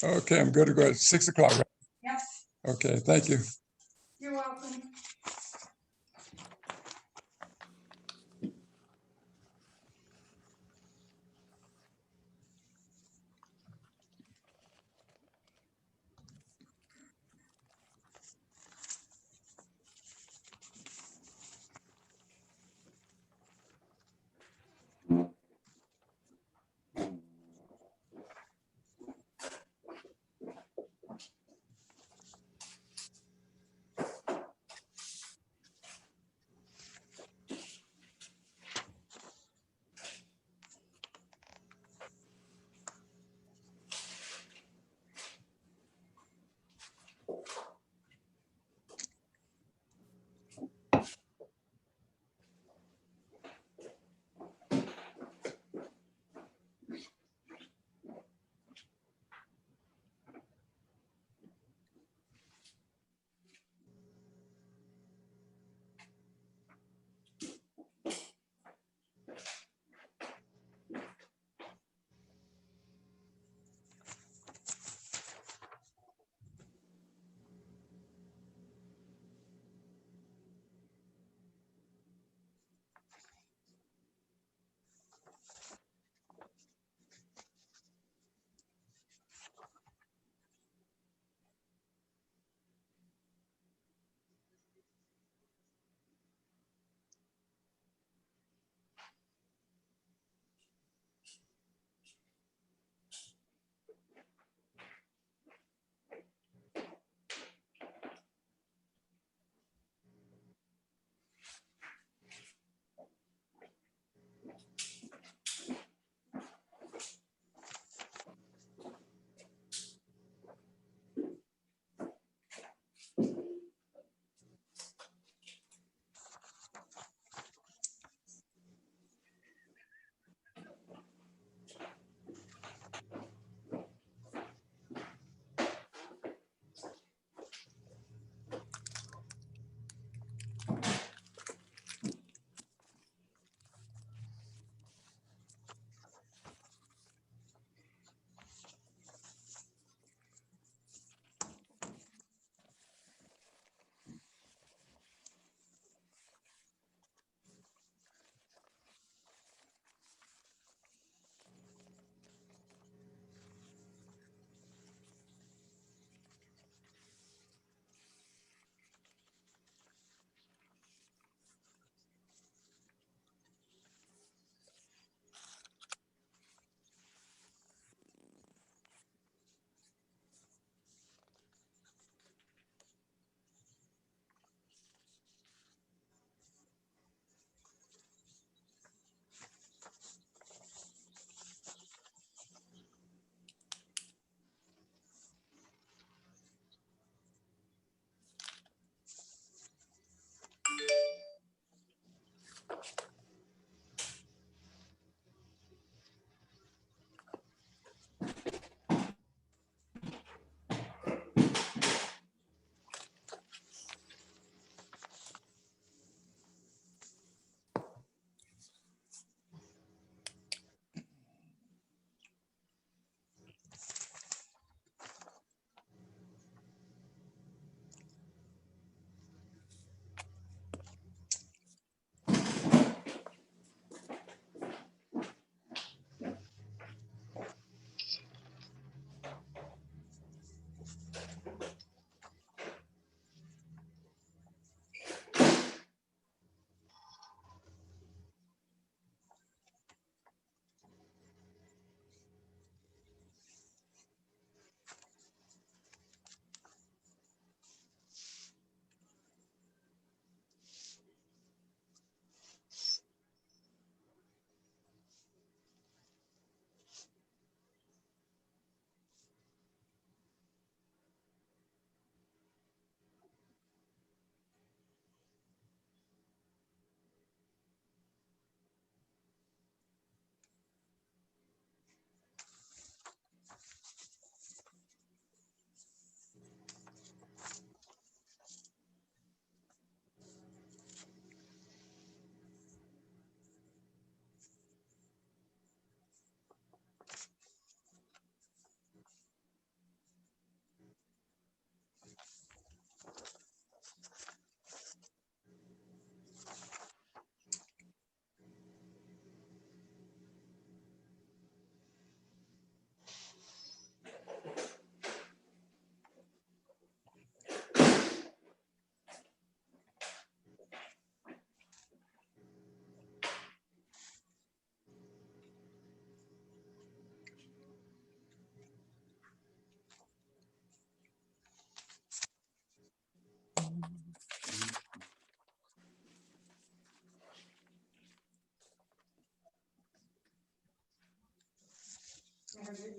Okay, I'm good to go at 6 o'clock. Right? Yep, Okay, thank you. you're welcome.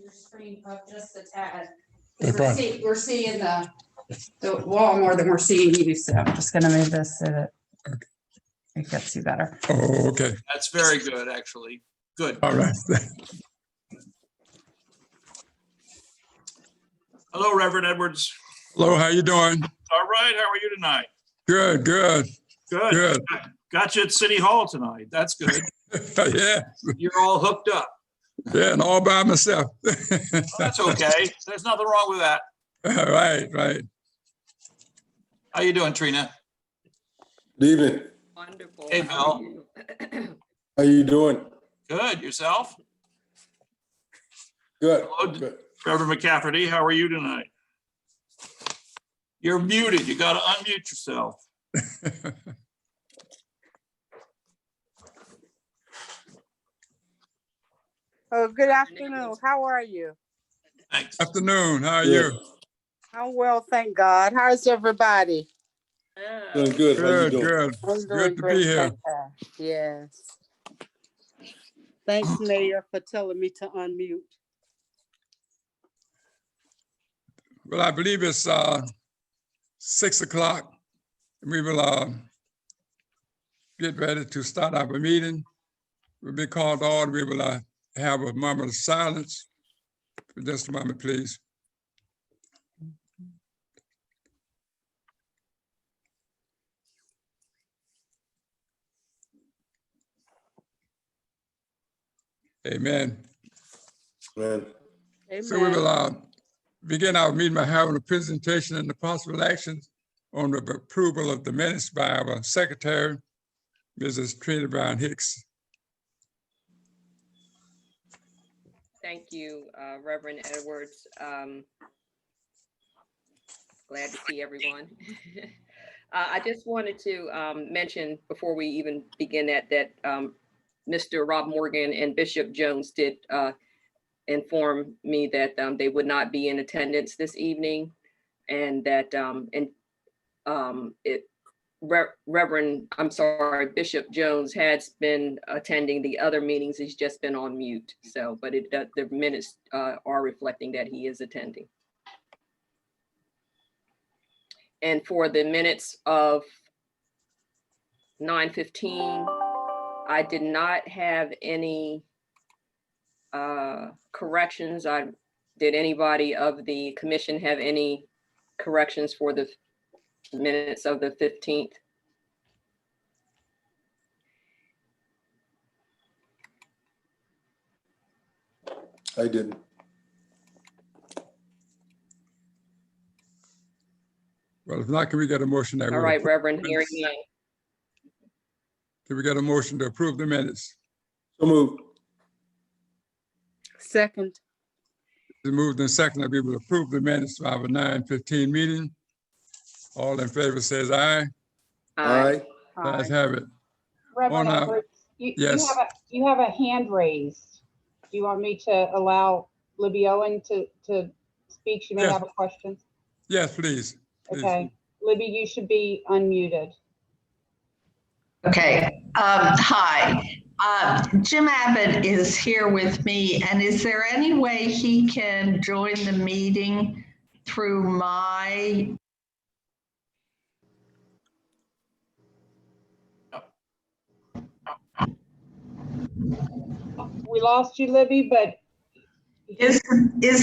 Your screen up just a tad. No problem. We're seeing the wall more than we're seeing you, so I'm just gonna move this so that it gets you better. Oh, okay. That's very good, actually. Good. All right. Hello, Reverend Edwards. Hello, how you doing? All right, how are you tonight? Good, good, Good. good. Got you at City Hall tonight. That's good. Yeah, You're all hooked up. yeah, and all by myself. Well, that's okay. There's nothing wrong with that. Right, right. How you doing, Trina? Good evening. Wonderful. Hey, How are Bill. you? How you doing? Good. Yourself? Good. Hello. Good. Reverend McCafferty, how are you tonight? You're muted. You got to unmute yourself. Oh, good afternoon. How are you? Thanks. Afternoon, how are Good. you? I'm well, thank God. How's everybody? Doing good. How you Good, doing? good. I'm Good doing to great, be here. thank God. Yes. Thanks, Mayor, for telling me to unmute. Well, I believe it's 6 o'clock. We will get ready to start our meeting. We'll be called to order. We will have a moment of silence. For just a moment, please. Amen. Man. So we Amen. will begin our meeting by having a presentation and the possible actions on the approval of the minutes by our secretary, Mrs. Trina Brown Hicks. Thank you, Reverend Edwards. Glad to see everyone. I just wanted to mention before we even begin that Mr. Rob Morgan and Bishop Jones did inform me that they would not be in attendance this evening, and that Bishop Jones has been attending the other meetings. He's just been on mute. So, but the minutes are reflecting that he is attending. And for the minutes of 9:15 I did not have any corrections. Did anybody of the commission have any corrections for the minutes of the 15th? I didn't. Well, if not, can we get a motion that? All we right, approve Reverend, the hearing minutes? none. Can we get a motion to approve the minutes? So moved. Second. It's moved and seconded that we will approve the minutes of our 9:15 meeting. All in favor says aye. Aye. Ayes have it. Reverend On our- Edwards, you yes. have a hand raised. Do you want me to allow Libby Owen to speak? She may Yes. have a question. Yes, please. Please. Okay, Libby, you should be unmuted. Okay, hi. Jim Abbott is here with me, and is there any way he can join the meeting through my? We lost you, Libby, but Is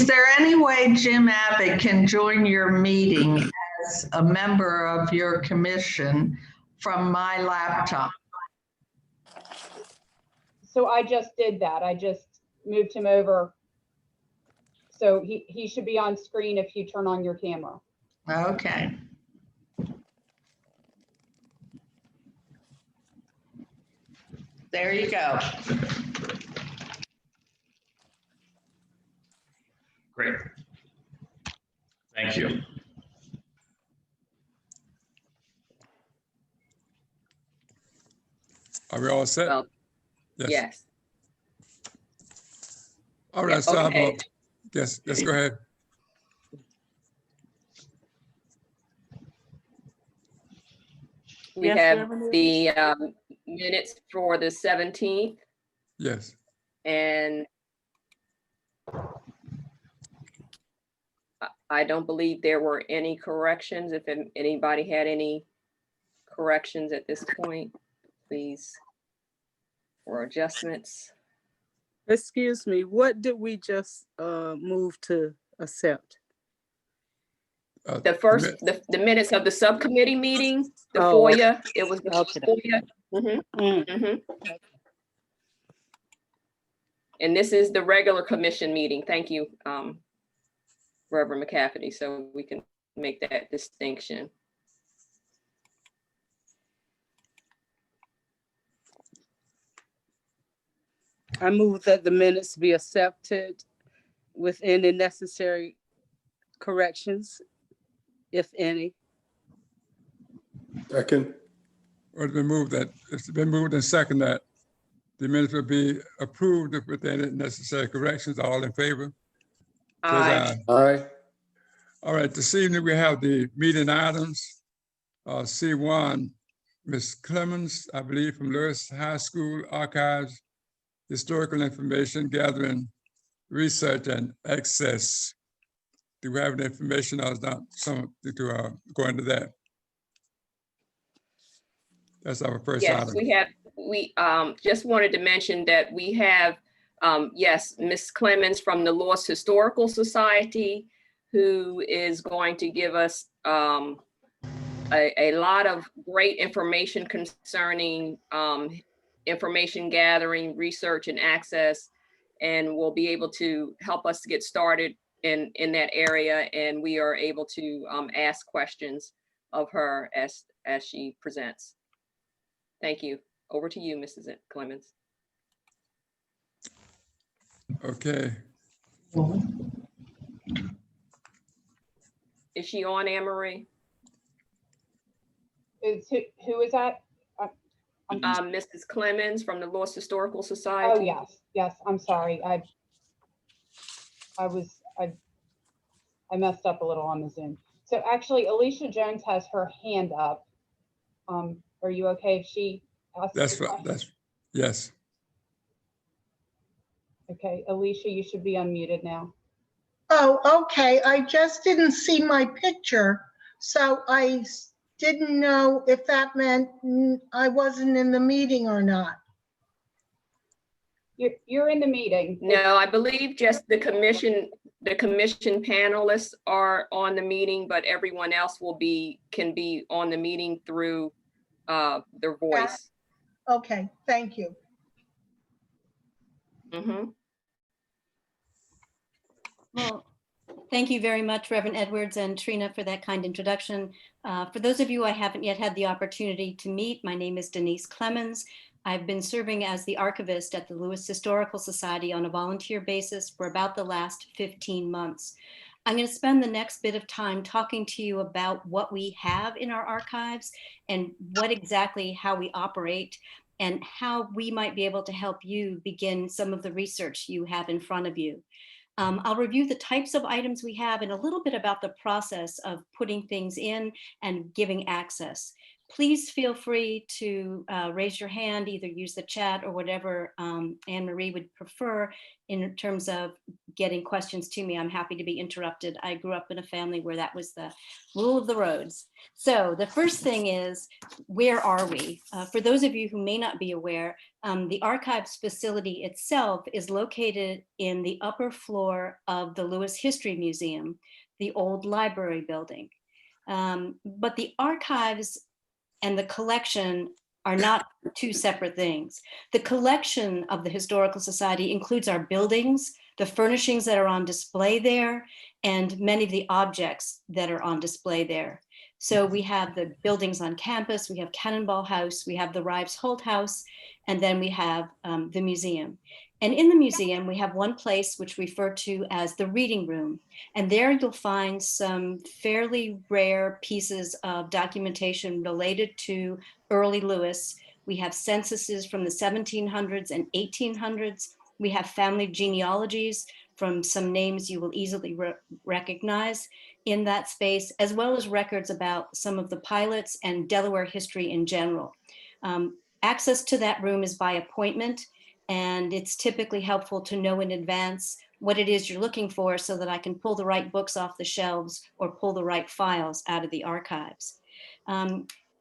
there any way Jim Abbott can join your meeting as a member of your commission from my laptop? so I just did that. I just moved him over. So he should be on screen if you turn on your camera. Okay. There you go. Great. Thank you. Are we all set? Well, yes. All right, so I'm, Okay. yes, go ahead. We Yes, have Reverend the minutes for the 17th, Yes. and I don't believe there were any corrections. If anybody had any corrections at this point, please, or adjustments. Excuse me, what did we just move to accept? The first, the minutes of the subcommittee meeting, the Oh, FOIA, it was the Okay. FOIA. Mhm, Mm, mhm. And this is the regular commission meeting. Thank you, Reverend McCafferty, so we can make that distinction. I move that the minutes be accepted with any necessary corrections, if any. Second. Or it's been moved and seconded that the minutes will be approved with any necessary corrections. All in favor? Says Aye. Aye. All right, this evening we have the meeting items. C1, Ms. Clemmons, I believe from Lewes High School Archives, Historical Information Gathering, Research and Access. Do we have any information or is not some to go into that? That's our first Yes, item. we just wanted to mention that we have, yes, Ms. Clemens from the Lewes Historical Society, who is going to give us a lot of great information concerning information gathering, research and access, and will be able to help us to get started in that area. And we are able to ask questions of her as she presents. Thank you. Over to you, Mrs. Clemens. Okay, Is she on, Anne Marie? Who is that? Mrs. Clemens from the Lewes Historical Oh, Society. yes, I'm sorry. I messed up a little on the Zoom. So actually, Alicia Jones has her hand up. Are you okay if she asks? that's the what, question? yes. Okay, Alicia, you should be unmuted now. Oh, okay. I just didn't see my picture, so I didn't know if that meant I wasn't in the meeting or not. You're in the meeting. No, I believe just the commission panelists are on the meeting, but everyone else can be on the meeting through their voice. Okay, thank you. Mhm. Well, thank you very much, Reverend Edwards and Trina, for that kind introduction. For those of you I haven't yet had the opportunity to meet, my name is Denise Clemens. I've been serving as the archivist at the Lewes Historical Society on a volunteer basis for about the last 15 months. I'm going to spend the next bit of time talking to you about what we have in our archives and how we operate and how we might be able to help you begin some of the research you have in front of you. I'll review the types of items we have and a little bit about the process of putting things in and giving access. Please feel free to raise your hand, either use the chat or whatever Anne-Marie would prefer in terms of getting questions to me. I'm happy to be interrupted. I grew up in a family where that was the rule of the roads. So the first thing is, where are we? For those of you who may not be aware, the archives facility itself is located in the upper floor of the Lewes History Museum, the old library building. But the archives and the collection are not two separate things. The collection of the Historical Society includes our buildings, the furnishings that are on display there, and many of the objects that are on display there. So we have the buildings on campus, we have Cannonball House, we have the Rives Holt House, and then we have the museum. And in the museum, we have one place which we refer to as the reading room. And there you'll find some fairly rare pieces of documentation related to early Lewes. We have censuses from the 1700s and 1800s. We have family genealogies from some names you will easily recognize in that space, as well as records about some of the pilots and Delaware history in general. Access to that room is by appointment, and it's typically helpful to know in advance what it is you're looking for so that I can pull the right books off the shelves or pull the right files out of the archives.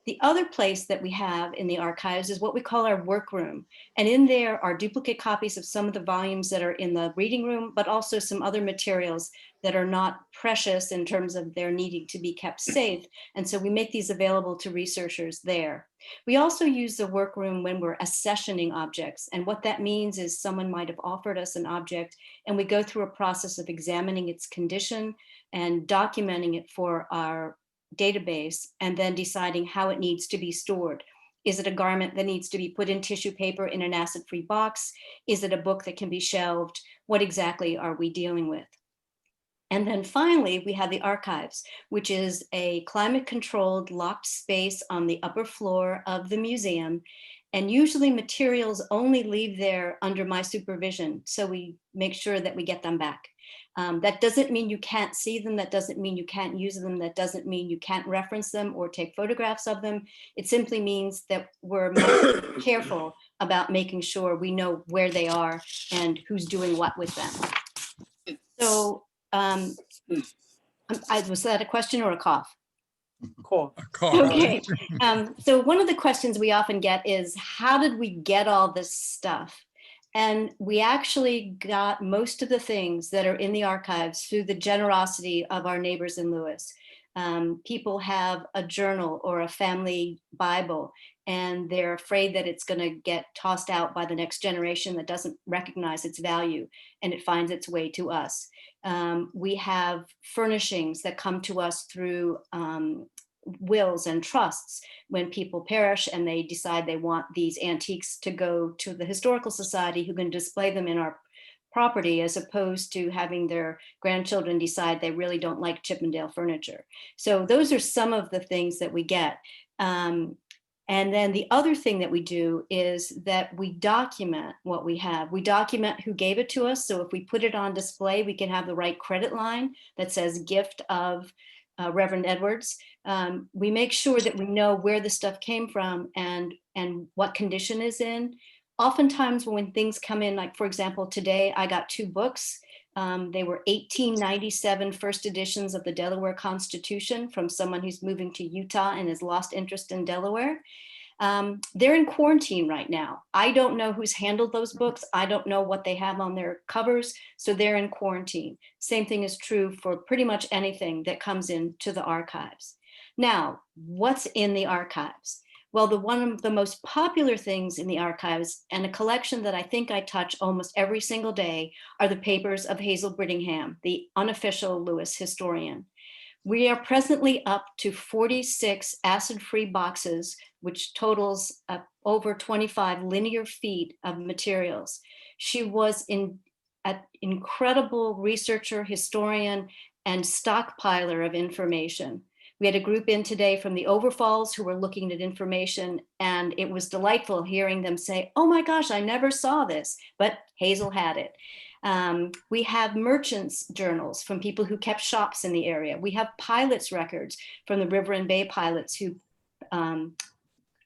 The other place that we have in the archives is what we call our workroom. And in there are duplicate copies of some of the volumes that are in the reading room, but also some other materials that are not precious in terms of their needing to be kept safe. And so we make these available to researchers there. We also use the workroom when we're accessioning objects. And what that means is someone might have offered us an object and we go through a process of examining its condition and documenting it for our database and then deciding how it needs to be stored. Is it a garment that needs to be put in tissue paper in an acid-free box? Is it a book that can be shelved? What exactly are we dealing with? And then finally, we have the archives, which is a climate-controlled locked space on the upper floor of the museum. And usually materials only leave there under my supervision. So we make sure that we get them back. That doesn't mean you can't see them. That doesn't mean you can't use them. That doesn't mean you can't reference them or take photographs of them. It simply means that we're more careful about making sure we know where they are and who's doing what with them. So was that a question or a cough? Cool. Okay. So one of the questions we often get is, how did we get all this stuff? And we actually got most of the things that are in the archives through the generosity of our neighbors in Lewes. People have a journal or a family Bible, and they're afraid that it's going to get tossed out by the next generation that doesn't recognize its value, and it finds its way to us. We have furnishings that come to us through wills and trusts when people perish and they decide they want these antiques to go to the Historical Society, who can display them in our property, as opposed to having their grandchildren decide they really don't like Chippendale furniture. So those are some of the things that we get. And then the other thing that we do is that we document what we have. We document who gave it to us. So if we put it on display, we can have the right credit line that says gift of Reverend Edwards. We make sure that we know where the stuff came from and what condition is in. Oftentimes when things come in, like for example, today I got 2 books. They were 1897 first editions of the Delaware Constitution from someone who's moving to Utah and has lost interest in Delaware. They're in quarantine right now. I don't know who's handled those books. I don't know what they have on their covers. So they're in quarantine. Same thing is true for pretty much anything that comes into the archives. Now, what's in the archives? Well, one of the most popular things in the archives, and a collection that I think I touch almost every single day, are the papers of Hazel Brittingham, the unofficial Lewes historian. We are presently up to 46 acid-free boxes, which totals over 25 linear feet of materials. She was an incredible researcher, historian, and stockpiler of information. We had a group in today from the Overfalls who were looking at information, and it was delightful hearing them say, oh my gosh, I never saw this, but Hazel had it. We have merchants' journals from people who kept shops in the area. We have pilots' records from the River and Bay pilots who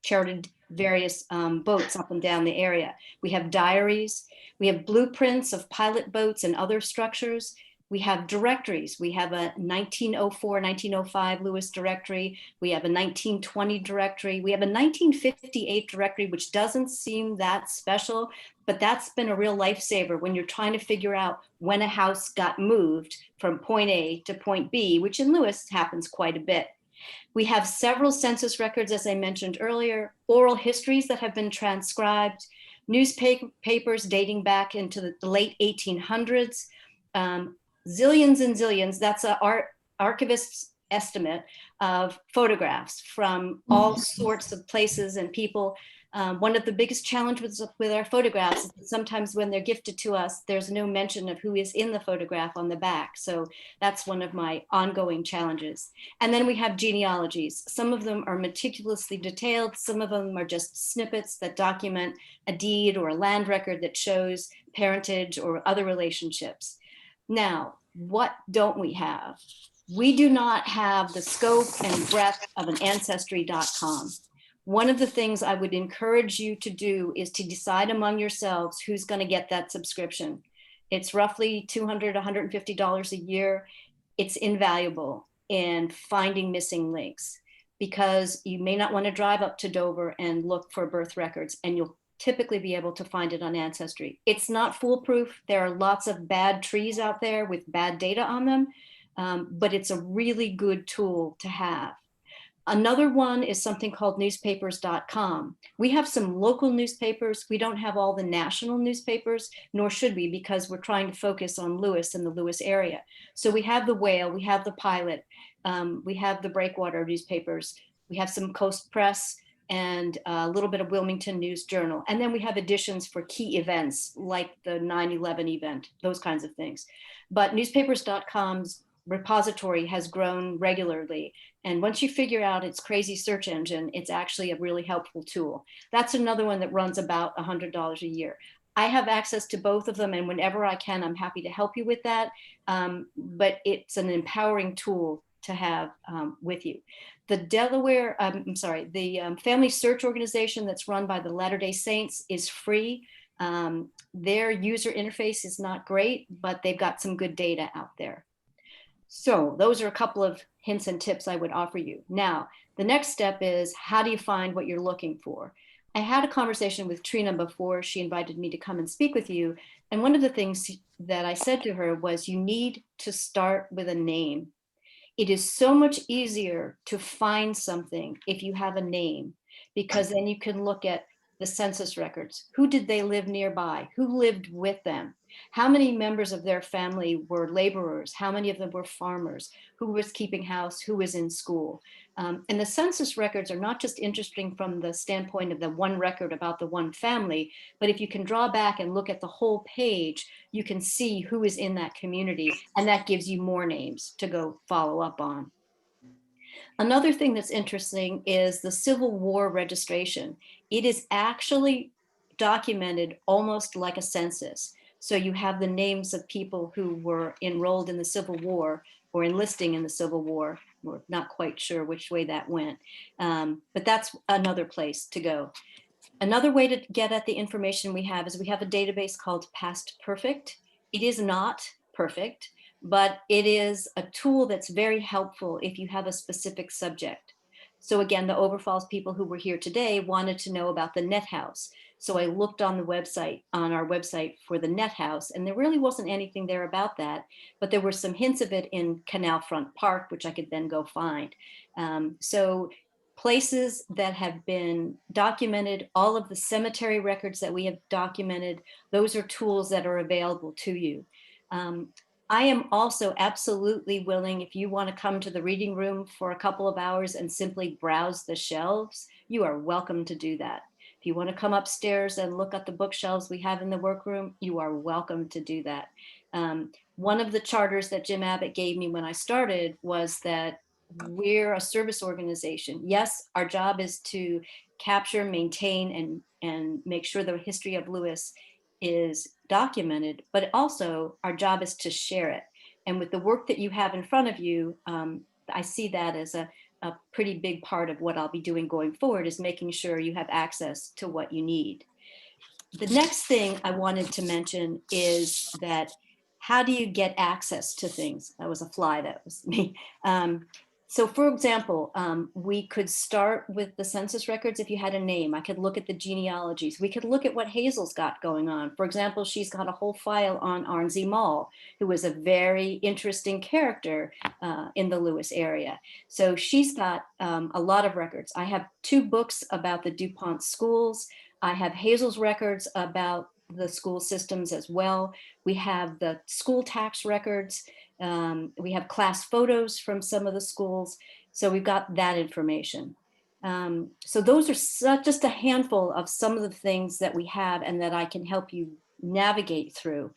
chartered various boats up and down the area. We have diaries. We have blueprints of pilot boats and other structures. We have directories. We have a 1904, 1905 Lewes directory. We have a 1920 directory. We have a 1958 directory, which doesn't seem that special, but that's been a real lifesaver when you're trying to figure out when a house got moved from point A to point B, which in Lewes happens quite a bit. We have several census records, as I mentioned earlier, oral histories that have been transcribed, newspapers dating back into the late 1800s, zillions and zillions, that's an archivist's estimate of photographs from all sorts of places and people. One of the biggest challenges with our photographs is that sometimes when they're gifted to us, there's no mention of who is in the photograph on the back. So that's one of my ongoing challenges. And then we have genealogies. Some of them are meticulously detailed. Some of them are just snippets that document a deed or a land record that shows parentage or other relationships. Now, what don't we have? We do not have the scope and breadth of an ancestry.com. One of the things I would encourage you to do is to decide among yourselves who's going to get that subscription. It's roughly $200, $150 a year. It's invaluable in finding missing links because you may not want to drive up to Dover and look for birth records, and you'll typically be able to find it on Ancestry. It's not foolproof. There are lots of bad trees out there with bad data on them, but it's a really good tool to have. Another one is something called newspapers.com. We have some local newspapers. We don't have all the national newspapers, nor should we, because we're trying to focus on Lewes and the Lewes area. So we have the Whale, we have the Pilot, we have the Breakwater newspapers, we have some Coast Press, and a little bit of Wilmington News Journal. And then we have editions for key events like the 9/11 event, those kinds of things. But newspapers.com's repository has grown regularly. And once you figure out its crazy search engine, it's actually a really helpful tool. That's another one that runs about $100 a year. I have access to both of them, and whenever I can, I'm happy to help you with that. But it's an empowering tool to have with you. The Delaware, the Family Search Organization that's run by the Latter-day Saints is free. Their user interface is not great, but they've got some good data out there. So those are a couple of hints and tips I would offer you. Now, the next step is, how do you find what you're looking for? I had a conversation with Trina before she invited me to come and speak with you. And one of the things that I said to her was, you need to start with a name. It is so much easier to find something if you have a name, because then you can look at the census records. Who did they live nearby? Who lived with them? How many members of their family were laborers? How many of them were farmers? Who was keeping house? Who was in school? And the census records are not just interesting from the standpoint of the one record about the one family, but if you can draw back and look at the whole page, you can see who is in that community, and that gives you more names to go follow up on. Another thing that's interesting is the Civil War registration. It is actually documented almost like a census. So you have the names of people who were enrolled in the Civil War or enlisting in the Civil War. We're not quite sure which way that went, but that's another place to go. Another way to get at the information we have is we have a database called Past Perfect. It is not perfect, but it is a tool that's very helpful if you have a specific subject. So again, the Overfalls people who were here today wanted to know about the net house. So I looked on the website, on our website for the net house, and there really wasn't anything there about that, but there were some hints of it in Canal Front Park, which I could then go find. So places that have been documented, all of the cemetery records that we have documented, those are tools that are available to you. I am also absolutely willing, if you want to come to the reading room for a couple of hours and simply browse the shelves, you are welcome to do that. If you want to come upstairs and look at the bookshelves we have in the workroom, you are welcome to do that. One of the charters that Jim Abbott gave me when I started was that we're a service organization. Yes, our job is to capture, maintain, and make sure the history of Lewes is documented, but also our job is to share it. And with the work that you have in front of you, I see that as a pretty big part of what I'll be doing going forward, is making sure you have access to what you need. The next thing I wanted to mention is that how do you get access to things? That was a fly, that was me. So for example, we could start with the census records. If you had a name, I could look at the genealogies. We could look at what Hazel's got going on. For example, she's got a whole file on Arnsey Mall, who was a very interesting character in the Lewes area. So she's got a lot of records. I have 2 books about the DuPont schools. I have Hazel's records about the school systems as well. We have the school tax records. We have class photos from some of the schools. So we've got that information. So those are just a handful of some of the things that we have and that I can help you navigate through.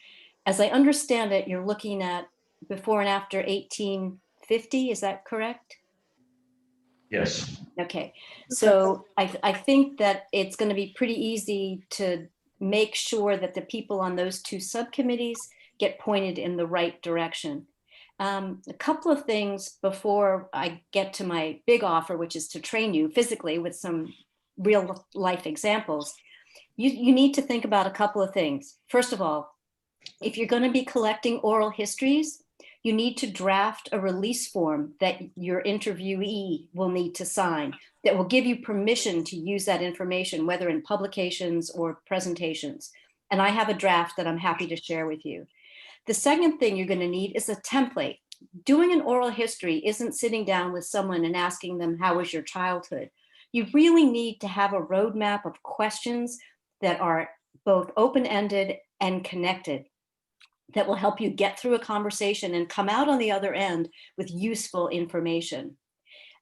As I understand it, you're looking at before and after 1850, is that correct? Yes. Okay, so I think that it's going to be pretty easy to make sure that the people on those 2 subcommittees get pointed in the right direction. A couple of things before I get to my big offer, which is to train you physically with some real life examples. You need to think about a couple of things. First of all, if you're going to be collecting oral histories, you need to draft a release form that your interviewee will need to sign that will give you permission to use that information, whether in publications or presentations. And I have a draft that I'm happy to share with you. The second thing you're going to need is a template. Doing an oral history isn't sitting down with someone and asking them, how was your childhood? You really need to have a roadmap of questions that are both open-ended and connected, that will help you get through a conversation and come out on the other end with useful information.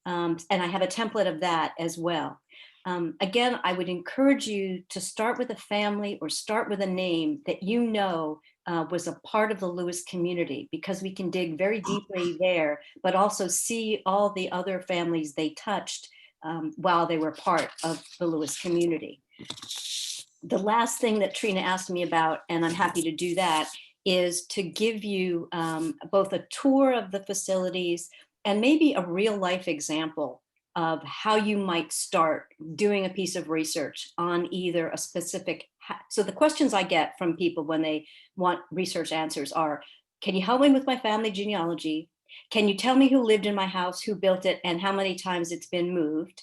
And I have a template of that as well. Again, I would encourage you to start with a family or start with a name that you know was a part of the Lewes community, because we can dig very deeply there, but also see all the other families they touched while they were part of the Lewes community. The last thing that Trina asked me about, and I'm happy to do that, is to give you both a tour of the facilities and maybe a real life example of how you might start doing a piece of research on either a specific. So the questions I get from people when they want research answers are, can you help me with my family genealogy? Can you tell me who lived in my house, who built it, and how many times it's been moved?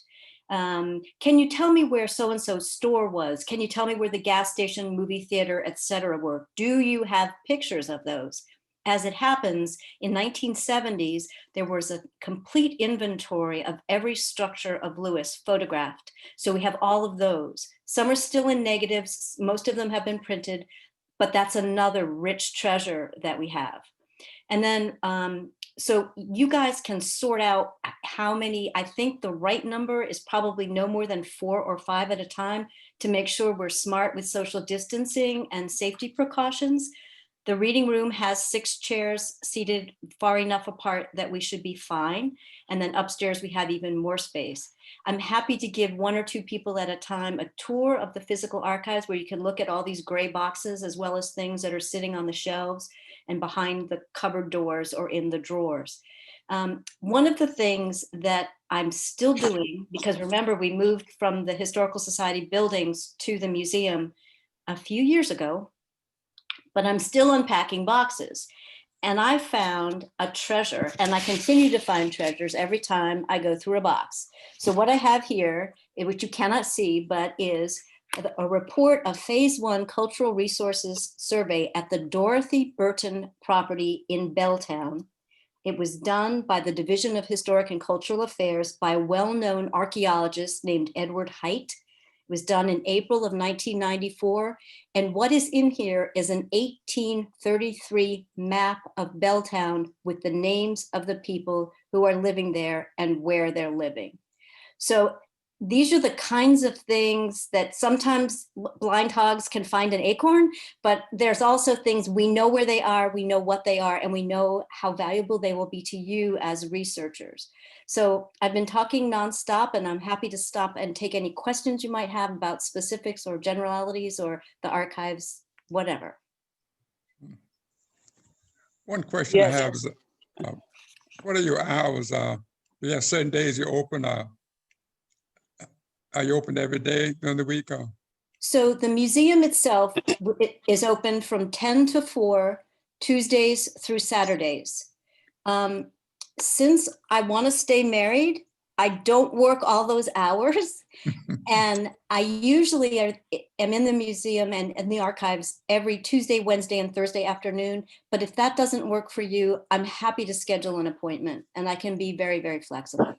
Can you tell me where so-and-so's store was? Can you tell me where the gas station, movie theater, etc. were? Do you have pictures of those? As it happens, in 1970s, there was a complete inventory of every structure of Lewes photographed. So we have all of those. Some are still in negatives. Most of them have been printed, but that's another rich treasure that we have. And then, so you guys can sort out how many. I think the right number is probably no more than 4 or 5 at a time to make sure we're smart with social distancing and safety precautions. The reading room has 6 chairs seated far enough apart that we should be fine. And then upstairs we have even more space. I'm happy to give 1 or 2 people at a time a tour of the physical archives, where you can look at all these gray boxes as well as things that are sitting on the shelves and behind the cupboard doors or in the drawers. One of the things that I'm still doing, because remember, we moved from the Historical Society buildings to the museum a few years ago, but I'm still unpacking boxes. and I found a treasure, and I continue to find treasures every time I go through a box. So what I have here, which you cannot see, but is a report of Phase 1 Cultural Resources Survey at the Dorothy Burton property in Belltown. It was done by the Division of Historic and Cultural Affairs by a well-known archaeologist named Edward Height. It was done in April of 1994. And what is in here is an 1833 map of Belltown with the names of the people who are living there and where they're living. So these are the kinds of things that sometimes blind hogs can find an acorn, but there's also things we know where they are, we know what they are, and we know how valuable they will be to you as researchers. So I've been talking nonstop, and I'm happy to stop and take any questions you might have about specifics or generalities or the archives, whatever. One question I Yes. have is, what are your hours? You have certain days you open, are you open every day during the week? So the museum itself is open from 10 to 4, Tuesdays through Saturdays. Since I want to stay married, I don't work all those hours. And I usually am in the museum and in the archives every Tuesday, Wednesday, and Thursday afternoon. But if that doesn't work for you, I'm happy to schedule an appointment, and I can be very, very flexible.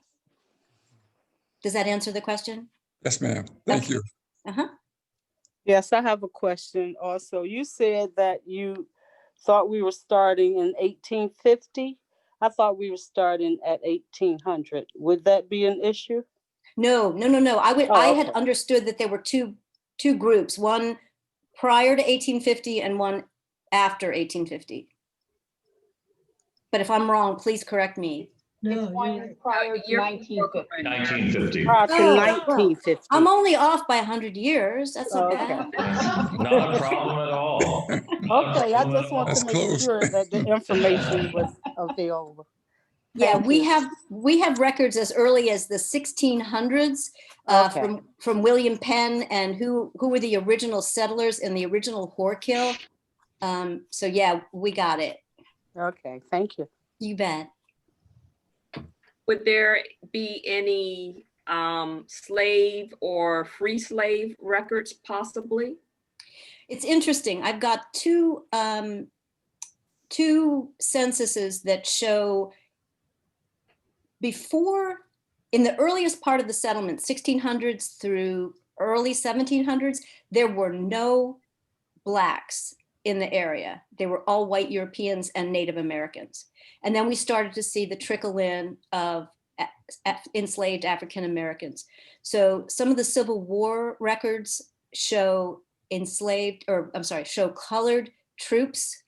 Does that answer the question? Yes, ma'am. Thank you. Uh-huh. Yes, I have a question also. You said that you thought we were starting in 1850. I thought we were starting at 1800. Would that be an issue? No. I Oh, had okay. understood that there were two groups, one prior to 1850 and one after 1850. But if I'm wrong, please correct me. It's one prior to 1950. 1950. Prior to Oh, well, 1950. I'm only off by 100 years. That's not Okay. bad. Not a problem at all. Not a Okay, I problem just at want all. to That's make close. sure that the information was available. Yeah, Thank we you. have records as early as the 1600s Okay. from William Penn and who were the original settlers in the original Whorekill. So yeah, we got it. Okay, thank you. You bet. Would there be any slave or free slave records possibly? It's interesting. I've got two censuses that show before, in the earliest part of the settlement, 1600s through early 1700s, there were no Blacks in the area. They were all white Europeans and Native Americans. And then we started to see the trickle in of enslaved African Americans. So some of the Civil War records show show colored troops.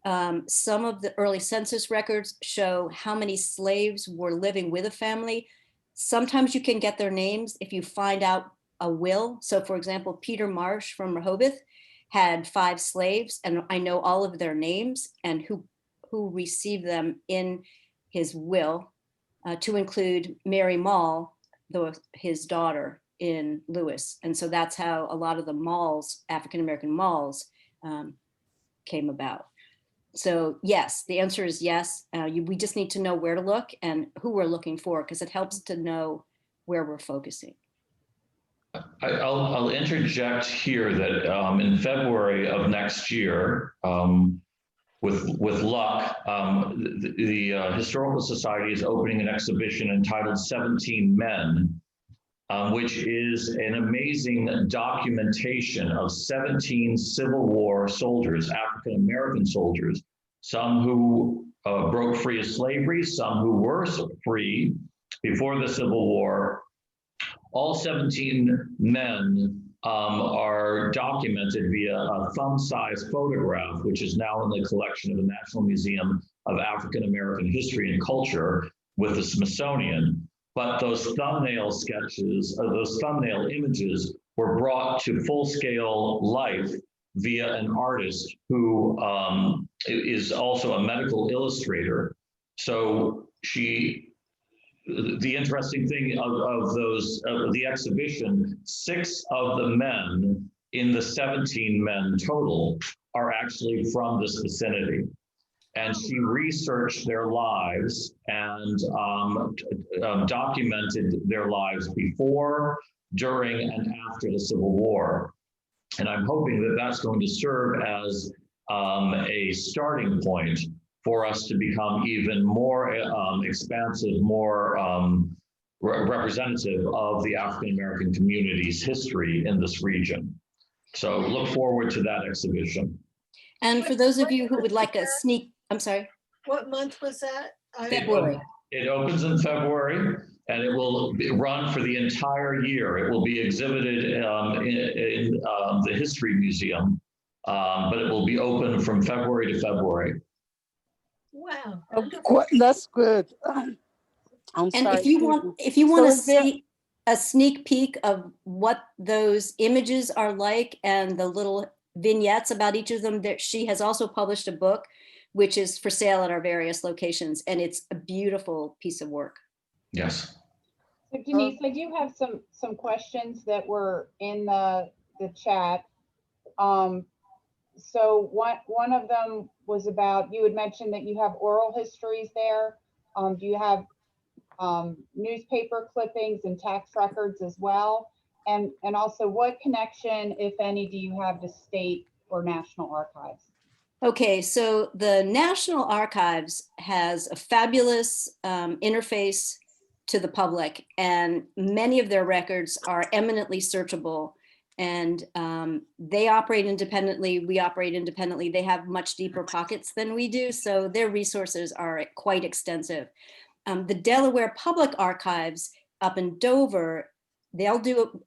Some of the early census records show how many slaves were living with a family. Sometimes you can get their names if you find out a will. So for example, Peter Marsh from Rehoboth had 5 slaves, and I know all of their names and who received them in his will, to include Mary Mall, his daughter in Lewes. And so that's how a lot of the malls, African-American malls, came about. So yes, the answer is yes. We just need to know where to look and who we're looking for, because it helps to know where we're focusing. I'll interject here that in February of next year, with luck, the Historical Society is opening an exhibition entitled 17 Men, which is an amazing documentation of 17 Civil War soldiers, African-American soldiers, some who broke free of slavery, some who were free before the Civil War. All 17 men are documented via a thumb-sized photograph, which is now in the collection of the National Museum of African American History and Culture with the Smithsonian. But those thumbnail sketches, those thumbnail images were brought to full-scale life via an artist who is also a medical illustrator. So the interesting thing of the exhibition, 6 of the men in the 17 men total are actually from this vicinity. and she researched their lives and documented their lives before, during, and after the Civil War. And I'm hoping that that's going to serve as a starting point for us to become even more expansive, more representative of the African-American community's history in this region. So look forward to that exhibition. And for those of you who would like a sneak, I'm sorry. What month was that? February. It opens in February, and it will run for the entire year. It will be exhibited in the History Museum, but it will be open from February to February. Wow. That's good. I'm And sorry. if you want to is there- see a sneak peek of what those images are like and the little vignettes about each of them, that she has also published a book, which is for sale at our various locations, and it's a beautiful piece of work. Yes. So Denise, I do have some questions that were in the chat. So one of them was about, you had mentioned that you have oral histories there. Do you have newspaper clippings and tax records as well? And also, what connection, if any, do you have to state or national archives? Okay, so the National Archives has a fabulous interface to the public, and many of their records are eminently searchable, and they operate independently. We operate independently. They have much deeper pockets than we do, so their resources are quite extensive. The Delaware Public Archives up in Dover, they'll do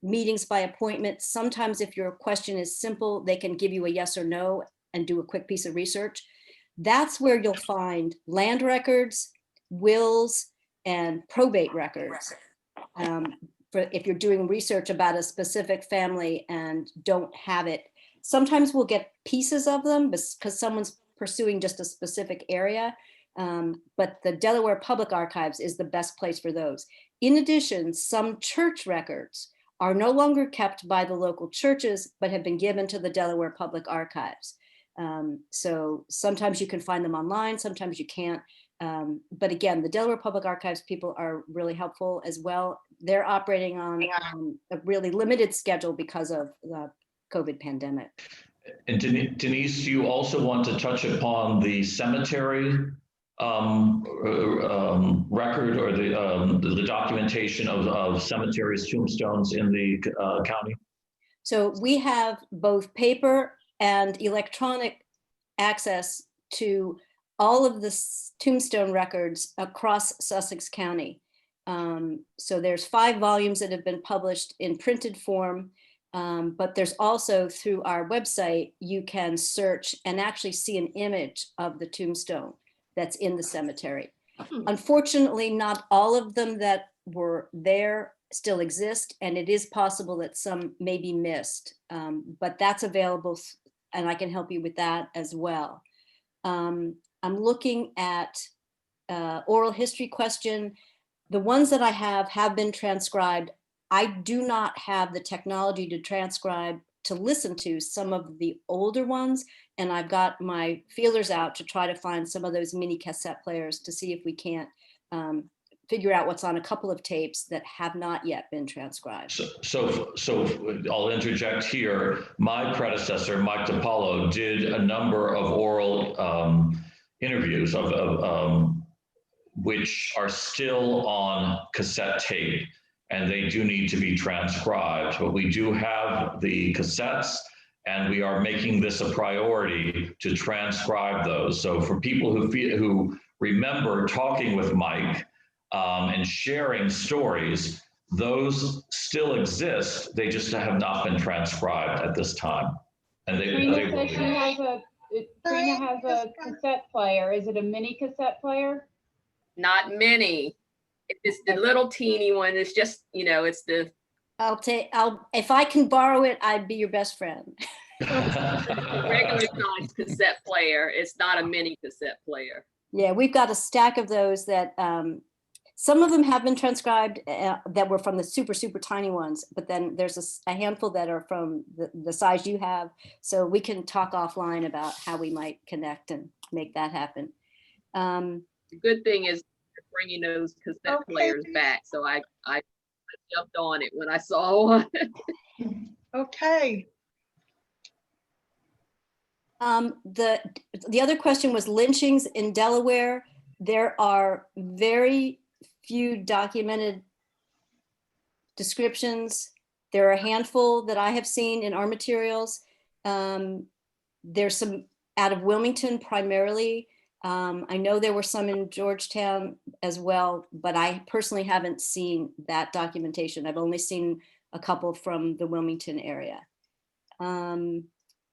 meetings by appointment. Sometimes if your question is simple, they can give you a yes or no and do a quick piece of research. That's where you'll find land records, wills, and probate records. For if you're doing research about a specific family and don't have it, sometimes we'll get pieces of them because someone's pursuing just a specific area. But the Delaware Public Archives is the best place for those. In addition, some church records are no longer kept by the local churches, but have been given to the Delaware Public Archives. So sometimes you can find them online, sometimes you can't. But again, the Delaware Public Archives people are really helpful as well. They're operating on a really limited schedule because of the COVID pandemic. And Denise, you also want to touch upon the cemetery record or the documentation of cemeteries, tombstones in the county? So we have both paper and electronic access to all of the tombstone records across Sussex County. So there's 5 volumes that have been published in printed form, but there's also through our website, you can search and actually see an image of the tombstone that's in the cemetery. Unfortunately, not all of them that were there still exist, and it is possible that some may be missed, but that's available, and I can help you with that as well. I'm looking at oral history question. The ones that I have been transcribed. I do not have the technology to transcribe, to listen to some of the older ones, and I've got my feelers out to try to find some of those mini cassette players to see if we can't figure out what's on a couple of tapes that have not yet been transcribed. So I'll interject here. My predecessor, Mike DiPaolo, did a number of oral interviews which are still on cassette tape, and they do need to be transcribed. But we do have the cassettes, and we are making this a priority to transcribe those. So for people who remember talking with Mike and sharing stories, those still exist. They just have not been transcribed at this time. And Trina says Trina has a cassette player. Is it a mini cassette player? Not many. It's the little teeny one. It's just, it's the. If I can borrow it, I'd be your best friend. Regular size cassette player. It's not a mini cassette player. Yeah, we've got a stack of those that Some of them have been transcribed that were from the super, super tiny ones, but then there's a handful that are from the size you have. So we can talk offline about how we might connect and make that happen. The good thing is you're bringing those cassette players back. So I jumped on it when I saw one. Okay. The other question was lynchings in Delaware. There are very few documented descriptions. There are a handful that I have seen in our materials. There's some out of Wilmington primarily. I know there were some in Georgetown as well, but I personally haven't seen that documentation. I've only seen a couple from the Wilmington area.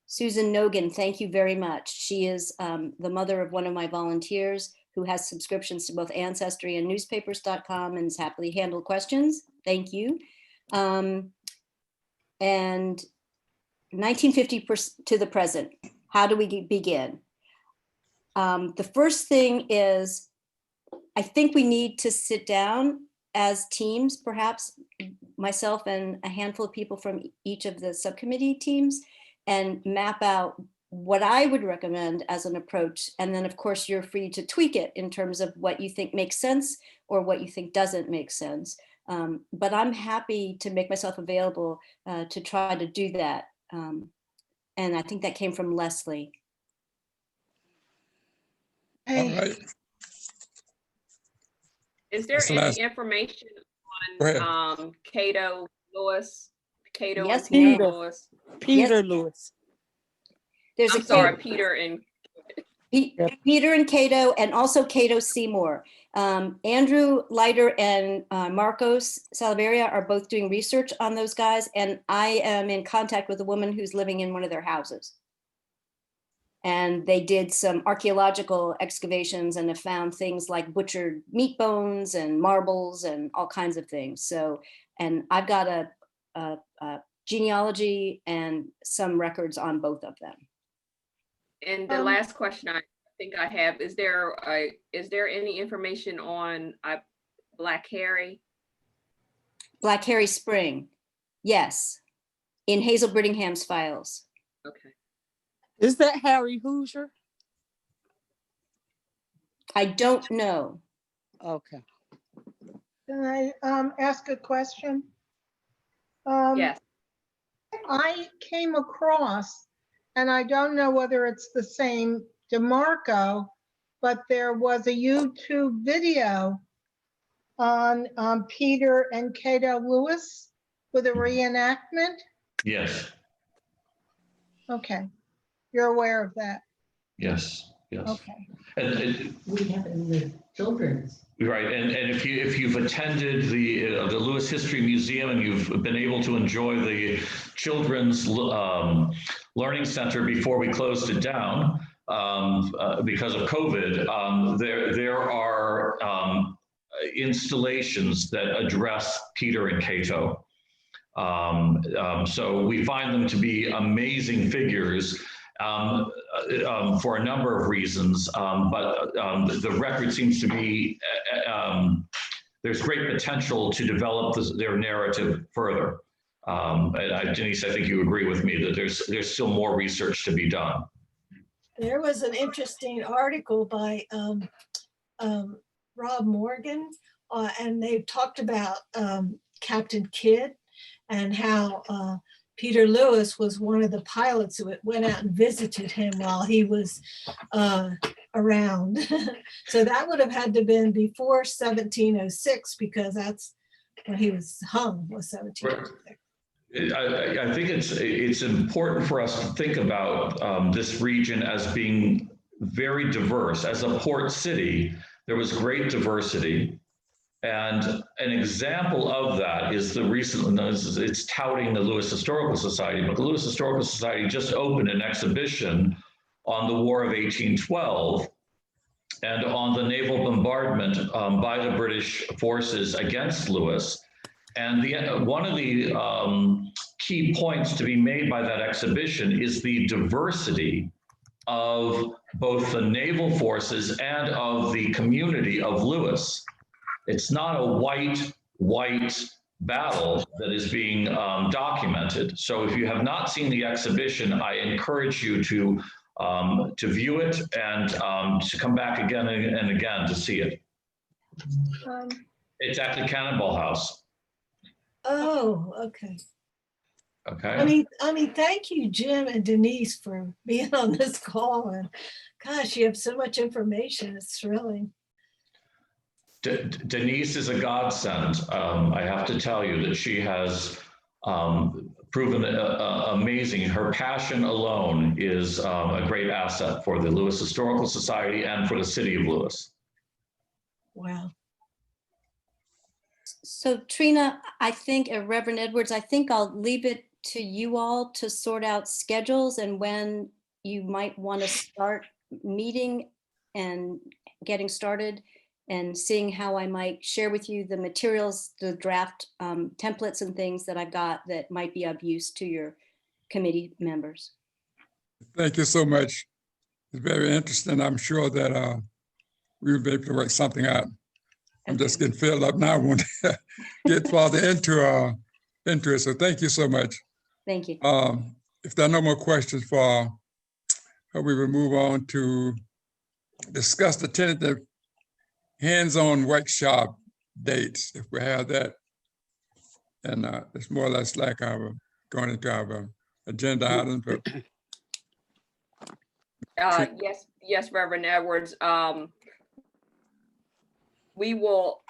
Susan Nogan, thank you very much. She is the mother of one of my volunteers who has subscriptions to both Ancestry and newspapers.com and has happily handled questions. Thank you. And 1950 to the present, how do we begin? The first thing is, I think we need to sit down as teams, perhaps myself and a handful of people from each of the subcommittee teams, and map out what I would recommend as an approach. And then of course, you're free to tweak it in terms of what you think makes sense or what you think doesn't make sense. But I'm happy to make myself available to try to do that. And I think that came from Leslie. All right. Is there any information on Cato Lewes? Cato Yes, and Peter Peter. Lewes? Peter Lewes. There's I'm sorry, Peter and Peter and Cato, and also Cato Seymour. Andrew Leiter and Marcos Salaveria are both doing research on those guys, and I am in contact with a woman who's living in one of their houses. And they did some archaeological excavations and have found things like butchered meat bones and marbles and all kinds of things. So, and I've got a genealogy and some records on both of them. And the last question I think I have, is there any information on Black Harry? Black Harry Spring, yes, in Hazel Brittingham's files. Okay. Is that Harry Hoosier? I don't know. Okay. Can I ask a question? Yes. I came across, and I don't know whether it's the same DeMarco, but there was a YouTube video on Peter and Cato Lewes with a reenactment. Yes, Okay, you're aware of that. yes. Okay. And We have it in the children's. right, and if you've attended the Lewis History Museum and you've been able to enjoy the children's learning center before we closed it down because of COVID, there are installations that address Peter and Cato. So we find them to be amazing figures for a number of reasons, but the record seems to be, there's great potential to develop their narrative further. Denise, I think you agree with me that there's still more research to be done. There was an interesting article by Rob Morgan, and they talked about Captain Kidd and how Peter Lewes was one of the pilots who went out and visited him while he was around. So that would have had to have been before 1706, because that's when he was hung, was 1706. I think it's important for us to think about this region as being very diverse. As a port city, there was great diversity. And an example of that is the recent, it's touting the Lewis Historical Society, but the Lewis Historical Society just opened an exhibition on the War of 1812 and on the naval bombardment by the British forces against Lewis. And one of the key points to be made by that exhibition is the diversity of both the naval forces and of the community of Lewis. it's not a white battle that is being documented. So if you have not seen the exhibition, I encourage you to view it and to come back again and again to see it. It's at the Cannonball House. Oh, okay. Okay. I mean, thank you, Jim and Denise, for being on this call. And gosh, you have so much information. It's thrilling. Denise is a godsend. I have to tell you that she has proven amazing. Her passion alone is a great asset for the Lewes Historical Society and for the city of Lewes. Wow. So Trina, I think, Reverend Edwards, I think I'll leave it to you all to sort out schedules and when you might want to start meeting and getting started and seeing how I might share with you the materials, the draft templates and things that I've got that might be of use to your committee members. Thank you so much. It's very interesting. I'm sure that we'll be able to work something out. I'm just getting filled up now. I want to get farther into it. So thank you so much. Thank you. If there are no more questions for we will move on to discuss the tentative hands-on workshop dates, if we have that. And it's more or less like our going into our agenda items. But yes, Reverend Edwards. We will